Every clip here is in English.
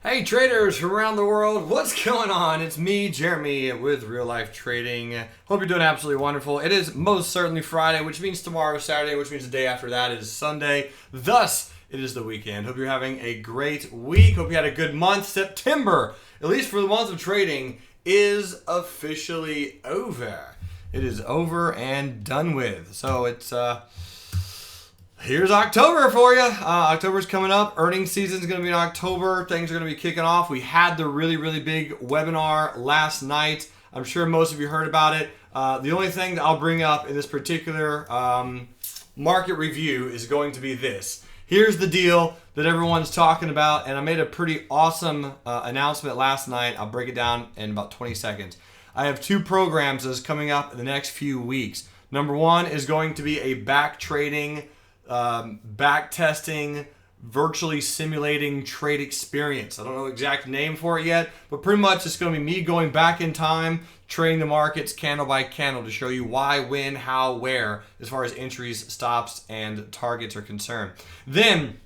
Hey traders from around the world, what's going on? It's me, Jeremy, with Real Life Trading. Hope you're doing absolutely wonderful. It is most certainly Friday, which means tomorrow is Saturday, which means the day after that is Sunday. Thus, it is the weekend. Hope you're having a great week. Hope you had a good month. September, at least for the month of trading, is officially over. It is over and done with. So it's here's October for you. October's coming up. Earnings season is going to be in October. Things are going to be kicking off. We had the really big webinar last night. I'm sure most of you heard about it. The only thing that I'll bring up in this particular market review is going to be this. Here's the deal that everyone's talking about, and I made a pretty awesome announcement last night. I'll break it down in about 20 seconds. I have two programs that's coming up in the next few weeks. Number one is going to be a back trading back testing, virtually simulating trade experience. I don't know the exact name for it yet, but pretty much it's going to be me going back in time, trading the markets candle by candle to show you why, when, how, where, as far as entries, stops, and targets are concerned. Then,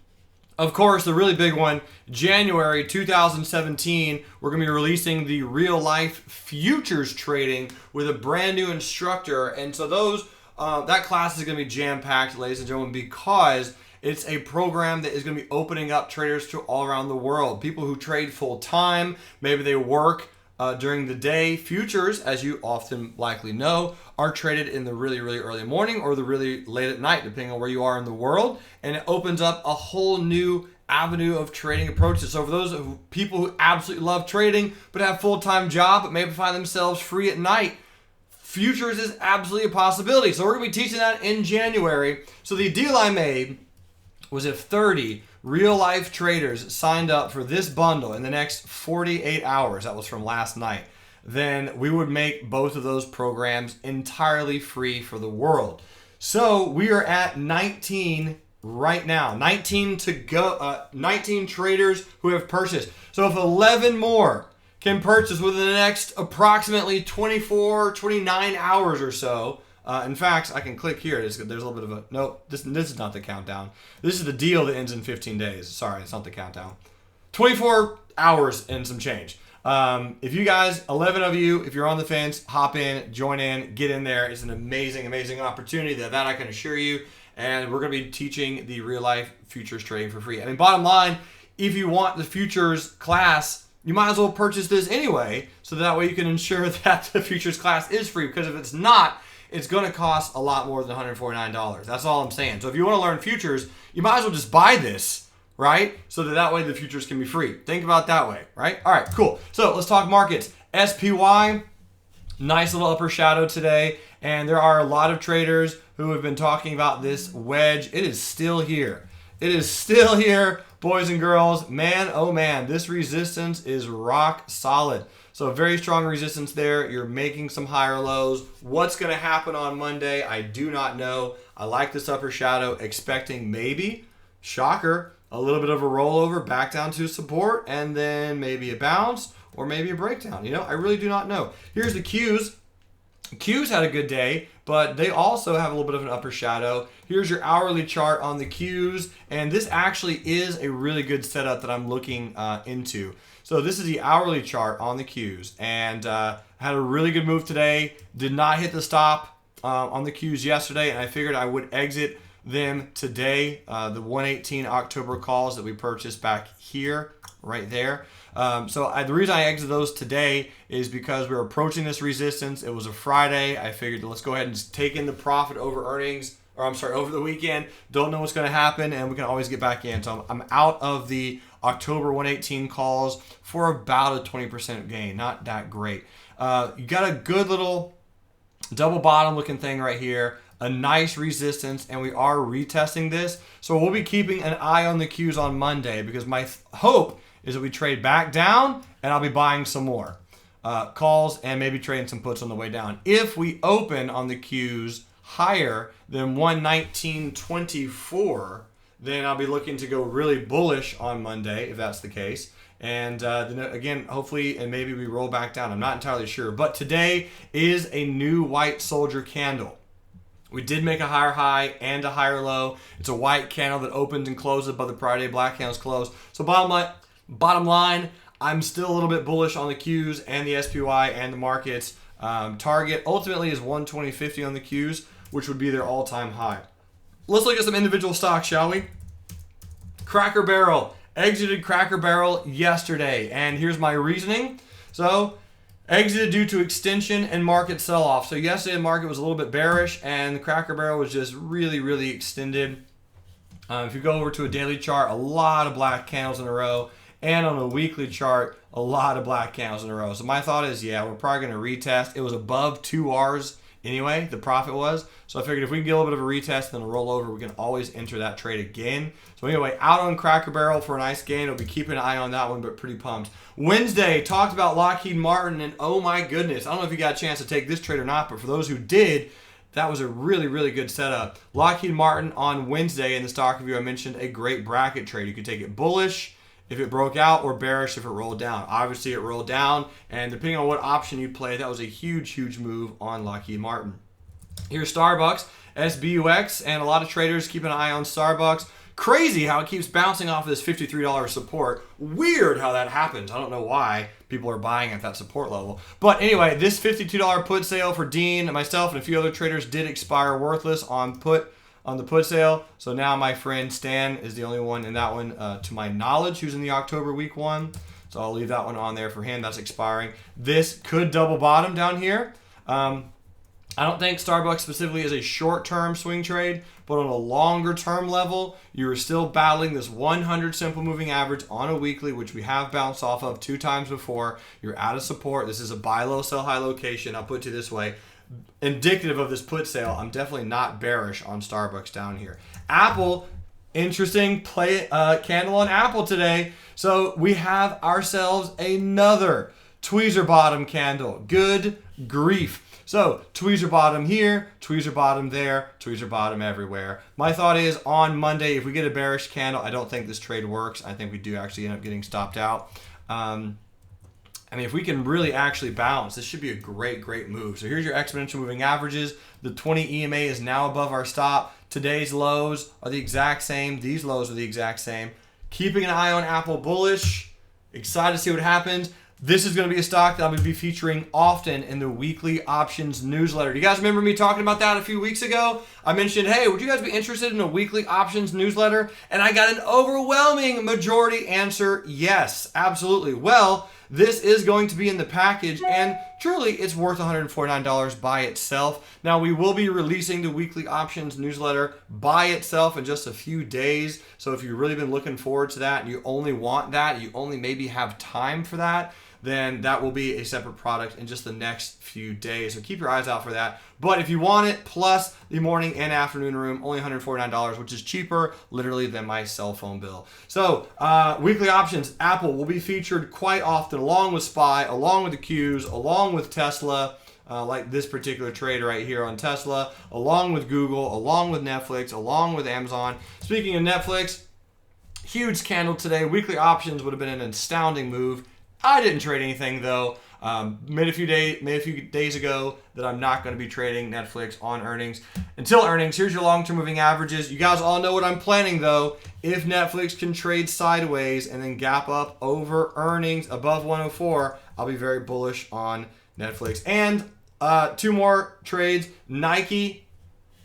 of course, the really big one, January 2017, we're going to be releasing the real life futures trading with a brand new instructor. And so that class is going to be jam-packed, ladies and gentlemen, because it's a program that is going to be opening up traders to all around the world. People who trade full-time, maybe they work during the day. Futures, as you often likely know, are traded in the really early morning or the really late at night, depending on where you are in the world. And it opens up a whole new avenue of trading approaches. So for those people who absolutely love trading but have a full-time job but maybe find themselves free at night, futures is absolutely a possibility. So we're going to be teaching that in January. So the deal I made was if 30 real-life traders signed up for this bundle in the next 48 hours, that was from last night, then we would make both of those programs entirely free for the world. So we are at 19 right now. 19 to go. 19 traders who have purchased. So if 11 more can purchase within the next approximately 29 hours or so. In fact, I can click here. There's a little bit of a... Nope, this is not the countdown. This is the deal that ends in 15 days. Sorry, it's not the countdown. 24 hours and some change. If you guys, 11 of you, if you're on the fence, hop in, join in, get in there. It's an amazing opportunity that I can assure you. And we're going to be teaching the real life futures trading for free. I mean, bottom line, if you want the futures class, you might as well purchase this anyway, so that way you can ensure that the futures class is free, because if it's not, it's going to cost a lot more than $149. That's all I'm saying. So if you want to learn futures, you might as well just buy this, right? So that way the futures can be free. Think about it that way, right? All right, cool. So let's talk markets. SPY, nice little upper shadow today, and there are a lot of traders who have been talking about this wedge. It is still here. It is still here, boys and girls. Man, oh man, this resistance is rock solid. So very strong resistance there. You're making some higher lows. What's going to happen on Monday? I do not know. I like this upper shadow, expecting maybe, shocker, a little bit of a rollover back down to support, and then maybe a bounce or maybe a breakdown. I really do not know. Here's the Qs. Qs had a good day, but they also have a little bit of an upper shadow. Here's your hourly chart on the Qs, and this actually is a really good setup that I'm looking into. So this is the hourly chart on the Qs, and had a really good move today. Did not hit the stop on the Qs yesterday, and I figured I would exit them today. The 118 October calls that we purchased back here, right there. The reason I exited those today is because we're approaching this resistance. It was a Friday. I figured let's go ahead and just take in the profit over earnings, over the weekend. Don't know what's going to happen, and we can always get back in. So I'm out of the October 118 calls for about a 20% gain. Not that great. You got a good little double bottom looking thing right here. A nice resistance, and we are retesting this. So we'll be keeping an eye on the Qs on Monday, because my hope is that we trade back down, and I'll be buying some more calls and maybe trading some puts on the way down. If we open on the Qs higher than 119.24, then I'll be looking to go really bullish on Monday, if that's the case. And then again, hopefully, and maybe we roll back down. I'm not entirely sure. But today is a new white soldier candle. We did make a higher high and a higher low. It's a white candle that opens and closes above the Friday black candles close. So bottom line, Bottom line, I'm still a little bit bullish on the Qs and the SPY and the markets. Target ultimately is 120.50 on the Qs, which would be their all-time high. Let's look at some individual stocks, shall we? Cracker Barrel. Exited Cracker Barrel yesterday, and here's my reasoning. So, exited due to extension and market sell-off. So yesterday the market was a little bit bearish, and the Cracker Barrel was just really, really extended. If you go over to a daily chart, a lot of black candles in a row, and on a weekly chart, a lot of black candles in a row. So my thought is, yeah, we're probably going to retest. It was above 2 Rs anyway, the profit was. So I figured if we can get a little bit of a retest and then a rollover, we can always enter that trade again. So anyway, out on Cracker Barrel for a nice gain. I'll be keeping an eye on that one, but pretty pumped. Wednesday, talked about Lockheed Martin, and oh my goodness, I don't know if you got a chance to take this trade or not, but for those who did, that was a really, really good setup. Lockheed Martin on Wednesday in the stock review, I mentioned a great bracket trade. You could take it bullish if it broke out, or bearish if it rolled down. Obviously, it rolled down, and depending on what option you play, that was a huge, huge move on Lockheed Martin. Here's Starbucks, SBUX, and a lot of traders keep an eye on Starbucks. Crazy how it keeps bouncing off of this $53 support. Weird how that happens. I don't know why people are buying at that support level. But anyway, this $52 put sale for Dean and myself and a few other traders did expire worthless on the put sale. So now my friend Stan is the only one in that one, to my knowledge, who's in the October week one. So I'll leave that one on there for him. That's expiring. This could double bottom down here. I don't think Starbucks specifically is a short-term swing trade, but on a longer-term level, you are still battling this 100 simple moving average on a weekly, which we have bounced off of 2 times before. You're out of support. This is a buy low, sell high location. I'll put it to this way. Indicative of this put sale, I'm definitely not bearish on Starbucks down here. Apple, interesting candle on Apple today. So we have ourselves another tweezer bottom candle. Good grief. So tweezer bottom here, tweezer bottom there, tweezer bottom everywhere. My thought is on Monday, if we get a bearish candle, I don't think this trade works. I think we do actually end up getting stopped out. I mean, if we can really actually bounce, this should be a great, great move. So here's your exponential moving averages. The 20 EMA is now above our stop. Today's lows are the exact same. These lows are the exact same. Keeping an eye on Apple bullish. Excited to see what happens. This is going to be a stock that I'm going to be featuring often in the weekly options newsletter. Do you guys remember me talking about that a few weeks ago? I mentioned, hey, would you guys be interested in a weekly options newsletter? And I got an overwhelming majority answer, yes, absolutely. Well, this is going to be in the package, and truly it's worth $149 by itself. Now, we will be releasing the weekly options newsletter by itself in just a few days. So if you've really been looking forward to that and you only want that, you only maybe have time for that, then that will be a separate product in just the next few days. So keep your eyes out for that. But if you want it, plus the morning and afternoon room, only $149, which is cheaper literally than my cell phone bill. So weekly options, Apple will be featured quite often along with SPY, along with the Qs, along with Tesla, like this particular trade right here on Tesla, along with Google, along with Netflix, along with Amazon. Speaking of Netflix, huge candle today. Weekly options would have been an astounding move. I didn't trade anything though. Made a few days ago that I'm not going to be trading Netflix on earnings. Until earnings, here's your long-term moving averages. You guys all know what I'm planning though. If Netflix can trade sideways and then gap up over earnings above 104, I'll be very bullish on Netflix. And 2 more trades. Nike.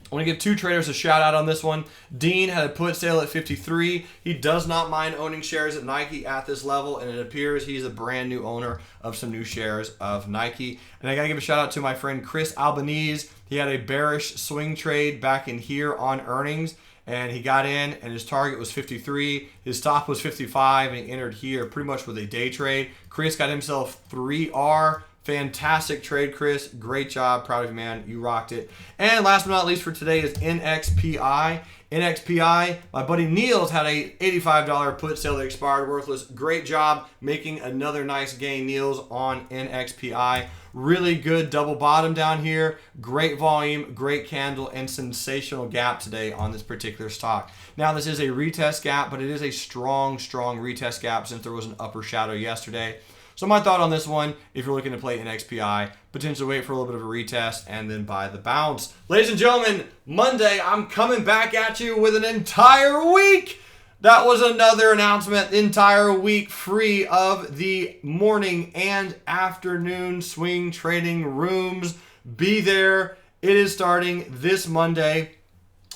I want to give 2 traders a shout out on this one. Dean had a put sale at 53. He does not mind owning shares at Nike at this level, and it appears he's a brand new owner of some new shares of Nike. And I got to give a shout out to my friend Chris Albanese. He had a bearish swing trade back in here on earnings, and he got in, and his target was 53. His stop was 55, and he entered here pretty much with a day trade. Chris got himself 3R. Fantastic trade, Chris. Great job. Proud of you, man. You rocked it. And last but not least for today is NXPI. NXPI, my buddy Niels had a $85 put sale that expired worthless. Great job making another nice gain, Niels, on NXPI. Really good double bottom down here. Great volume, great candle, and sensational gap today on this particular stock. Now, this is a retest gap, but it is a strong, strong retest gap since there was an upper shadow yesterday. So my thought on this one, if you're looking to play an XPI, potentially wait for a little bit of a retest and then buy the bounce. Ladies and gentlemen, Monday, I'm coming back at you with an entire week That was another announcement. The entire week free of the morning and afternoon swing trading rooms. Be there. It is starting this Monday.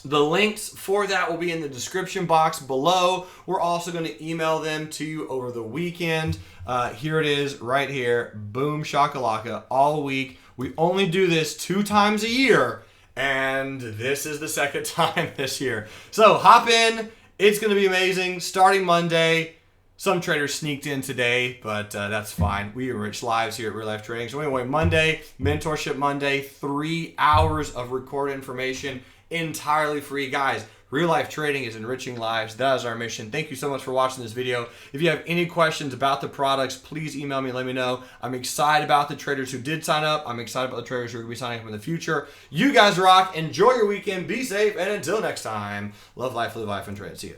The links for that will be in the description box below. We're also going to email them to you over the weekend. Here it is right here. Boom shakalaka all week. We only do this 2 times a year, and this is the second time this year. So hop in. It's going to be amazing. Starting Monday. Some traders sneaked in today, but that's fine. We enrich lives here at Real Life Trading. So anyway, Monday, Mentorship Monday, 3 hours of recorded information, entirely free. Guys, Real Life Trading is enriching lives. That is our mission. Thank you so much for watching this video. If you have any questions about the products, please email me and let me know. I'm excited about the traders who did sign up. I'm excited about the traders who are going to be signing up in the future. You guys rock. Enjoy your weekend. Be safe. And until next time, love life, live life, and trade. See you.